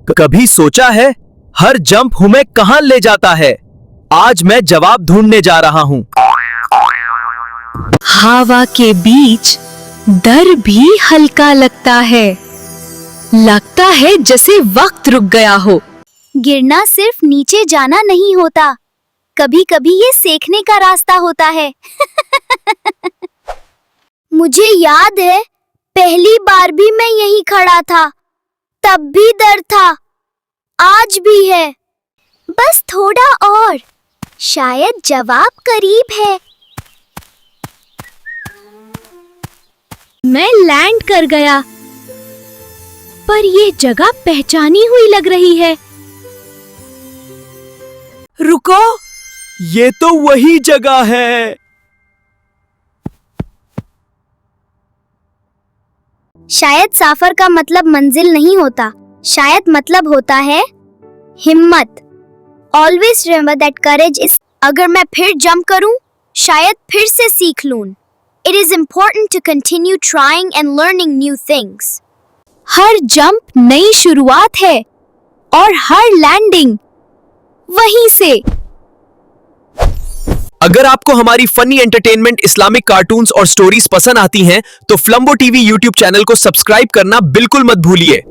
कभी सोचा है हर जंप हमें कहां ले जाता है? आज मैं जवाब ढूंढने जा रहा हूं। हवा के बीच डर भी हल्का लगता है जैसे वक्त रुक गया हो। गिरना सिर्फ नीचे जाना नहीं होता, कभी कभी ये सीखने का रास्ता होता है। मुझे याद है पहली बार भी मैं यहीं खड़ा था, तब भी डर था, आज भी है। बस थोड़ा और, शायद जवाब करीब है। मैं लैंड कर गया, पर ये जगह पहचानी हुई लग रही है। रुको, ये तो वही जगह है। शायद सफर का मतलब मंजिल नहीं होता, शायद मतलब होता है हिम्मत। Always remember that courage is। अगर मैं फिर जंप करूं, शायद फिर से सीख लूं। It is important to continue trying and learning new things। Her jump नई शुरुआत है और हर लैंडिंग वहीं से। अगर आपको हमारी फनी एंटरटेनमेंट इस्लामिक कार्टून्स और स्टोरीज पसंद आती हैं, तो फ्लम्बो टीवी यूट्यूब चैनल को सब्सक्राइब करना बिल्कुल मत भूलिए।